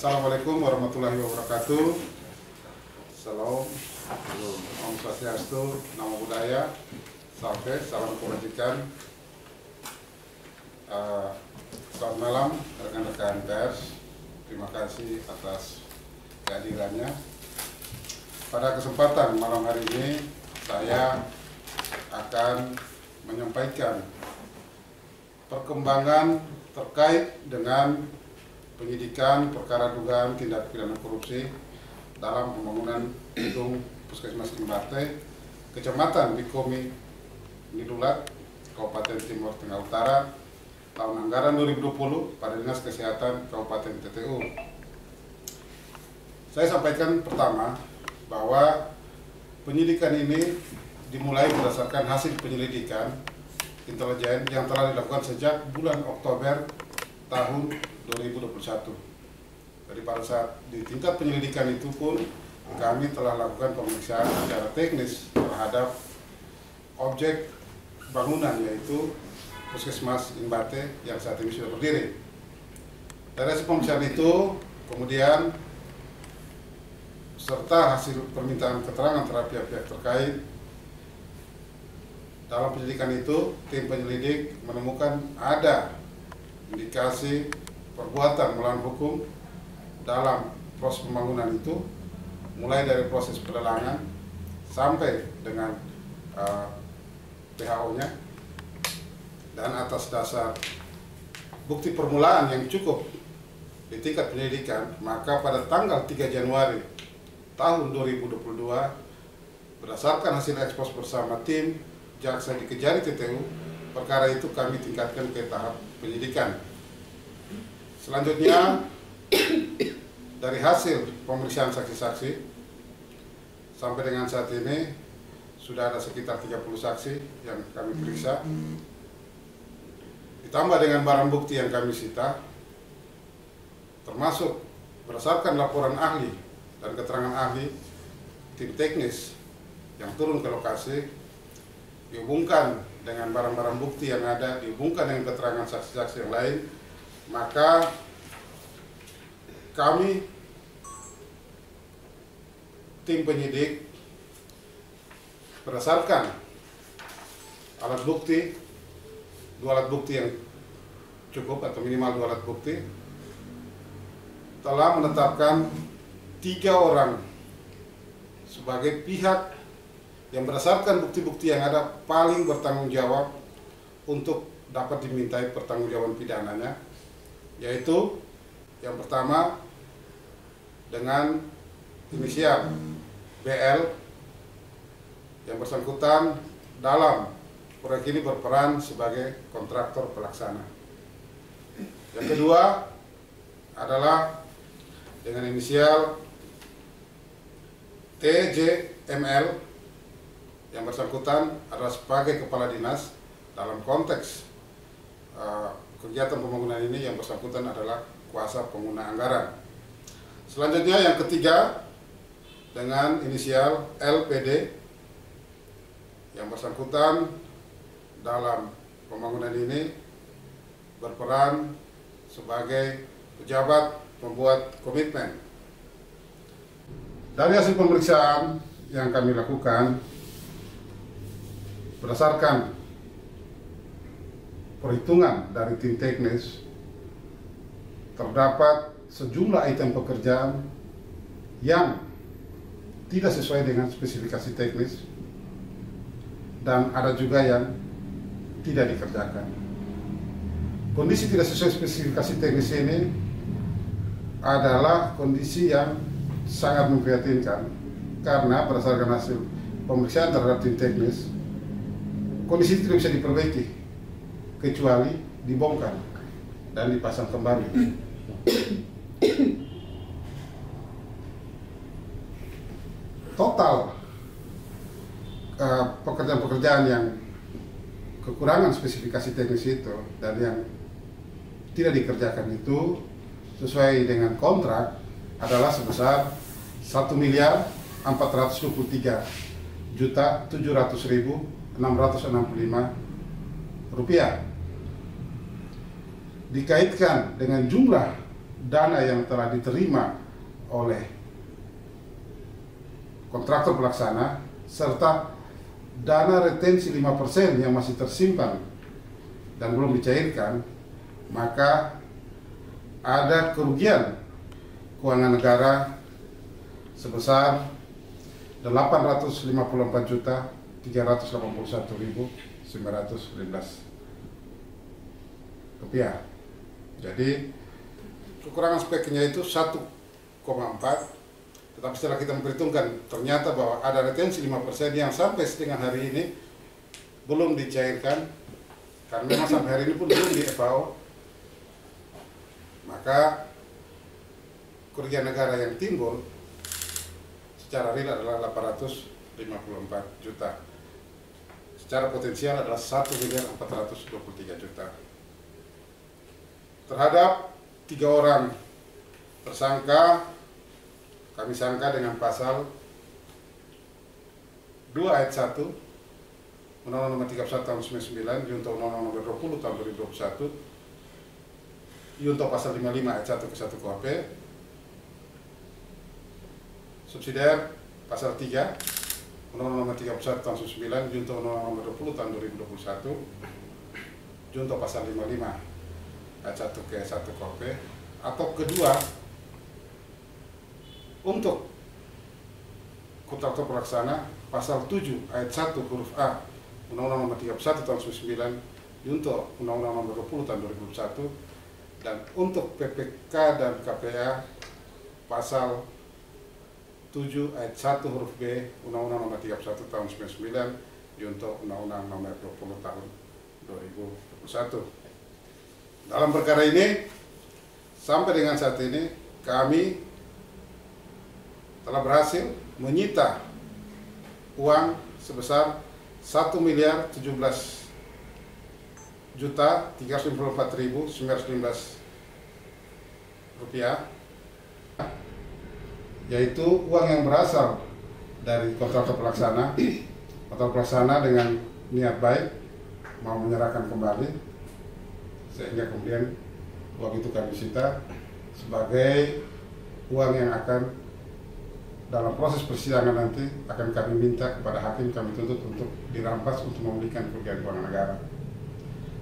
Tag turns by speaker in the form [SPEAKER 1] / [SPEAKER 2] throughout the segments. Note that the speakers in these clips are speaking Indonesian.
[SPEAKER 1] Assalamualaikum warahmatullahi wabarakatuh. Salam, Om Swastiastu, Namo Buddhaya, salam kebajikan. Selamat malam rekan-rekan pers. Terima kasih atas kehadirannya. Pada kesempatan malam hari ini saya akan menyampaikan perkembangan terkait dengan penyidikan perkara dugaan tindak pidana korupsi dalam pembangunan gedung Puskesmas Imbate, Kecamatan Bikomi, Nidulat, Kabupaten Timur Tengah Utara, tahun anggaran 2020 pada Dinas Kesehatan Kabupaten TTU. Saya sampaikan pertama bahwa penyidikan ini dimulai berdasarkan hasil penyelidikan intelijen yang telah dilakukan sejak bulan Oktober tahun 2021. Jadi pada saat di tingkat penyelidikan itu pun kami telah lakukan pemeriksaan secara teknis terhadap objek bangunan, yaitu Puskesmas Imbate yang saat ini sudah berdiri. Dari hasil pemeriksaan itu kemudian serta hasil permintaan keterangan terhadap pihak-pihak terkait, dalam penyelidikan itu tim penyelidik menemukan ada indikasi perbuatan melawan hukum dalam proses pembangunan itu, mulai dari proses pelelangan sampai dengan PHO-nya, dan atas dasar bukti permulaan yang cukup di tingkat penyelidikan, maka pada tanggal 3 Januari tahun 2022 berdasarkan hasil ekspos bersama tim jaksa di Kejari TTU, perkara itu kami tingkatkan ke tahap penyidikan. Selanjutnya, dari hasil pemeriksaan saksi-saksi sampai dengan saat ini sudah ada sekitar 30 saksi yang kami periksa, ditambah dengan barang bukti yang kami sita, termasuk berdasarkan laporan ahli dan keterangan ahli tim teknis yang turun ke lokasi, dihubungkan dengan barang-barang bukti yang ada, dihubungkan dengan keterangan saksi-saksi yang lain, maka kami tim penyidik berdasarkan alat bukti, 2 alat bukti yang cukup atau minimal 2 alat bukti, telah menetapkan 3 orang sebagai pihak yang berdasarkan bukti-bukti yang ada paling bertanggung jawab untuk dapat dimintai pertanggungjawaban pidananya, yaitu yang pertama dengan inisial BL yang bersangkutan dalam proyek ini berperan sebagai kontraktor pelaksana. Yang kedua adalah dengan inisial TJML yang bersangkutan adalah sebagai kepala dinas dalam konteks kegiatan pembangunan ini, yang bersangkutan adalah kuasa pengguna anggaran. Selanjutnya yang ketiga dengan inisial LPD yang bersangkutan dalam pembangunan ini berperan sebagai pejabat pembuat komitmen. Dari hasil pemeriksaan yang kami lakukan, berdasarkan perhitungan dari tim teknis, terdapat sejumlah item pekerjaan yang tidak sesuai dengan spesifikasi teknis dan ada juga yang tidak dikerjakan. Kondisi tidak sesuai spesifikasi teknis ini adalah kondisi yang sangat memprihatinkan karena berdasarkan hasil pemeriksaan terhadap tim teknis, kondisi tidak bisa diperbaiki kecuali dibongkar dan dipasang kembali. Total pekerjaan-pekerjaan yang kekurangan spesifikasi teknis itu dan yang tidak dikerjakan itu sesuai dengan kontrak adalah sebesar 1.423.700.665 rupiah. Dikaitkan dengan jumlah dana yang telah diterima oleh kontraktor pelaksana serta dana retensi 5% yang masih tersimpan dan belum dicairkan, maka ada kerugian keuangan negara sebesar 854.381.915 rupiah. Jadi kekurangan speknya itu 1,4, tetapi setelah kita memperhitungkan ternyata bahwa ada retensi 5% yang sampai dengan hari ini belum dicairkan, karena memang sampai hari ini pun belum di FAO, maka kerugian negara yang timbul secara real adalah 854 juta. Secara potensial adalah 1.423 juta. Terhadap 3 orang tersangka, kami sangka dengan pasal 2 ayat 1 Undang-Undang Nomor 31 Tahun 99, Junto Undang-Undang Nomor 20 Tahun 2021, Junto pasal 55 ayat 1 ke 1 KUHP, subsidiar pasal 3 Undang-Undang Nomor 31 Tahun 99, Junto Undang-Undang Nomor 20 Tahun 2021, Junto pasal 55 ayat 1 ke 1 KUHP, atau kedua, untuk kontraktor pelaksana pasal 7 ayat 1 huruf A Undang-Undang Nomor 31 Tahun 99, Junto Undang-Undang Nomor 20 Tahun 2001, dan untuk PPK dan KPA pasal 7 ayat 1 huruf B Undang-Undang Nomor 31 Tahun 99, Junto Undang-Undang Nomor 20 Tahun 2021. Dalam perkara ini, sampai dengan saat ini, kami telah berhasil menyita uang sebesar 1.354.915 rupiah, yaitu uang yang berasal dari kontraktor pelaksana. Kontraktor pelaksana dengan niat baik mau menyerahkan kembali, sehingga kemudian uang itu kami sita sebagai uang yang akan dalam proses persidangan nanti akan kami minta kepada hakim, kami tuntut untuk dirampas untuk memulihkan kerugian keuangan negara.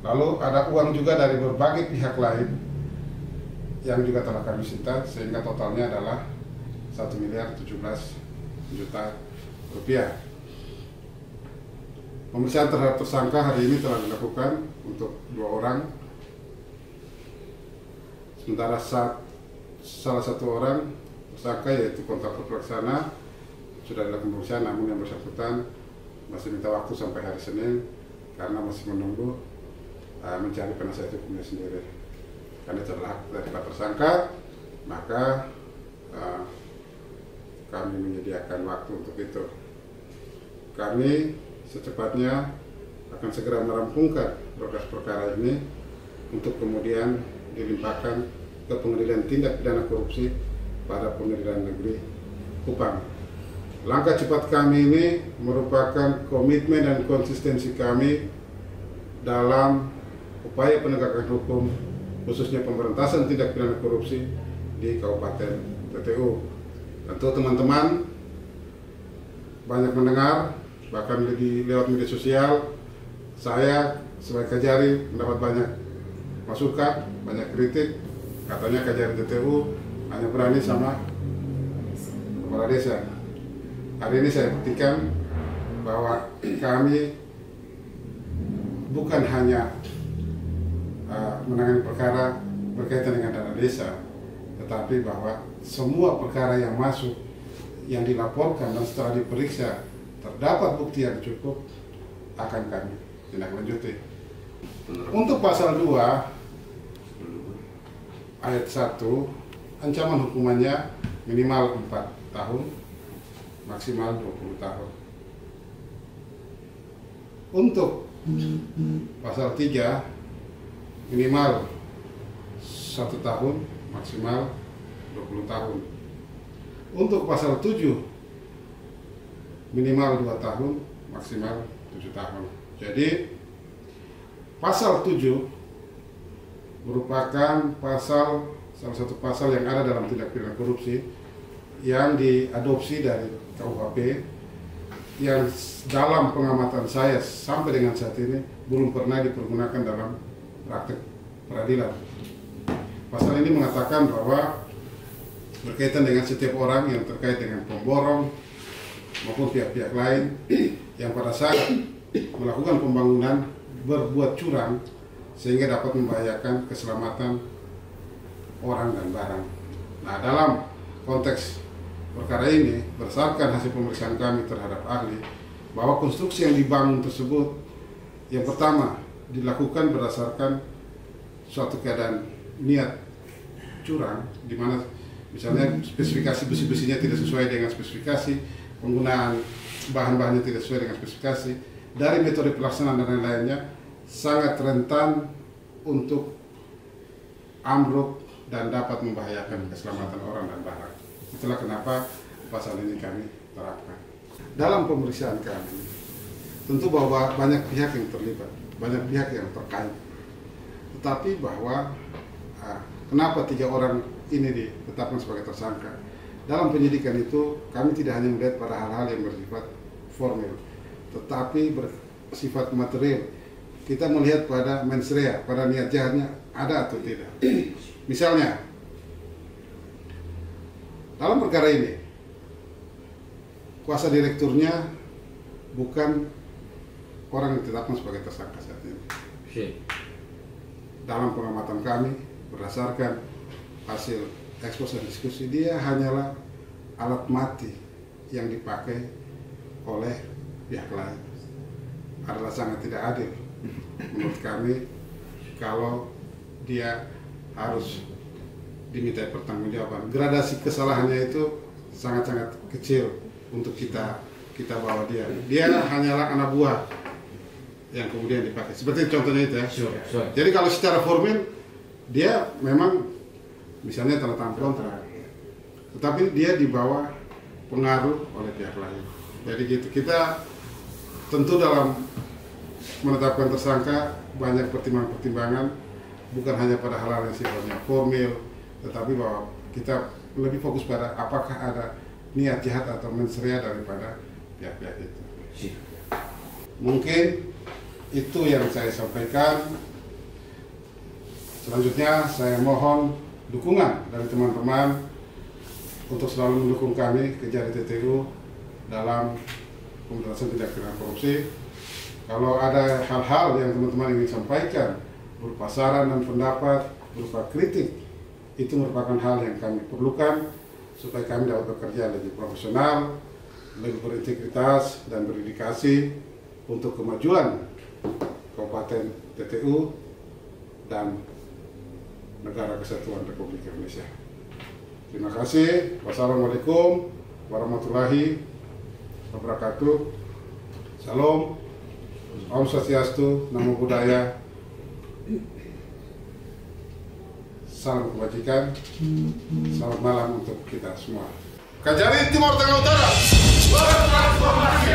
[SPEAKER 1] Lalu ada uang juga dari berbagai pihak lain yang juga telah kami sita, sehingga totalnya adalah 1.017 juta rupiah. Pemeriksaan terhadap tersangka hari ini telah dilakukan untuk 2 orang, sementara salah satu orang tersangka yaitu kontraktor pelaksana sudah dilakukan pemeriksaan, namun yang bersangkutan masih minta waktu sampai hari Senin karena masih menunggu mencari penasihat hukumnya sendiri. Karena adalah dari tersangka, maka kami menyediakan waktu untuk itu. Kami secepatnya akan segera merampungkan berkas perkara ini untuk kemudian dilimpahkan ke Pengadilan Tindak Pidana Korupsi pada Pengadilan Negeri Kupang. Langkah cepat kami ini merupakan komitmen dan konsistensi kami dalam upaya penegakan hukum, khususnya pemberantasan tindak pidana korupsi di Kabupaten TTU. Tentu teman-teman banyak mendengar, bahkan lewat media sosial, saya sebagai Kajari mendapat banyak masukan, banyak kritik. Katanya Kajari TTU hanya berani sama kepala desa. Hari ini saya buktikan bahwa kami bukan hanya menangani perkara berkaitan dengan dana desa, tetapi bahwa semua perkara yang masuk, yang dilaporkan dan setelah diperiksa terdapat bukti yang cukup, akan kami tindak lanjuti. Untuk pasal 2 ayat 1, ancaman hukumannya minimal 4 tahun, maksimal 20 tahun. Untuk pasal 3 minimal 1 tahun, maksimal 20 tahun. Untuk pasal 7 minimal 2 tahun, maksimal 7 tahun. Jadi pasal 7 merupakan salah satu pasal yang ada dalam tindak pidana korupsi yang diadopsi dari KUHP, yang dalam pengamatan saya sampai dengan saat ini belum pernah dipergunakan dalam praktek peradilan. Pasal ini mengatakan bahwa berkaitan dengan setiap orang yang terkait dengan pemborong maupun pihak-pihak lain yang pada saat melakukan pembangunan berbuat curang sehingga dapat membahayakan keselamatan orang dan barang. Nah, dalam konteks perkara ini, berdasarkan hasil pemeriksaan kami terhadap ahli, bahwa konstruksi yang dibangun tersebut yang pertama dilakukan berdasarkan suatu keadaan niat curang, di mana misalnya spesifikasi besi-besinya tidak sesuai dengan spesifikasi, penggunaan bahan-bahannya tidak sesuai dengan spesifikasi, dari metode pelaksanaan dan lain-lainnya sangat rentan untuk ambruk dan dapat membahayakan keselamatan orang dan barang. Itulah kenapa pasal ini kami terapkan. Dalam pemeriksaan kami, tentu bahwa banyak pihak yang terlibat, banyak pihak yang terkait. Tetapi bahwa kenapa 3 orang ini ditetapkan sebagai tersangka? Dalam penyidikan itu kami tidak hanya melihat pada hal-hal yang bersifat formil, tetapi bersifat material. Kita melihat pada mens rea, pada niat jahatnya ada atau tidak. Misalnya, dalam perkara ini, kuasa direkturnya bukan orang yang ditetapkan sebagai tersangka saat ini. Dalam pengamatan kami, berdasarkan hasil ekspos dan diskusi, dia hanyalah alat mati yang dipakai oleh pihak lain. Adalah sangat tidak adil menurut kami kalau dia harus diminta pertanggungjawaban. Gradasi kesalahannya itu sangat-sangat kecil untuk kita bawa dia. Dia hanyalah anak buah yang kemudian dipakai. Seperti contohnya itu ya. Sure. Jadi kalau secara formil dia memang misalnya tanda tangan kontrak, tetapi dia dibawa pengaruh oleh pihak lain. Jadi gitu. Kita tentu dalam menetapkan tersangka banyak pertimbangan-pertimbangan, bukan hanya pada hal-hal yang sifatnya formil, tetapi bahwa kita lebih fokus pada apakah ada niat jahat atau mens rea daripada pihak-pihak itu. Mungkin itu yang saya sampaikan. Selanjutnya saya mohon dukungan dari teman-teman untuk selalu mendukung kami Kejari TTU dalam pemberantasan tindak pidana korupsi. Kalau ada hal-hal yang teman-teman ingin sampaikan berupa saran dan pendapat, berupa kritik, itu merupakan hal yang kami perlukan supaya kami dapat bekerja lebih profesional, lebih berintegritas dan berdedikasi untuk kemajuan Kabupaten TTU dan Negara Kesatuan Republik Indonesia. Terima kasih. Wassalamualaikum warahmatullahi wabarakatuh. Salam. Om Swastiastu, Namo Buddhaya. Salam kebajikan. Selamat malam untuk kita semua. Kajari Timur Tengah Utara. bertransformasi.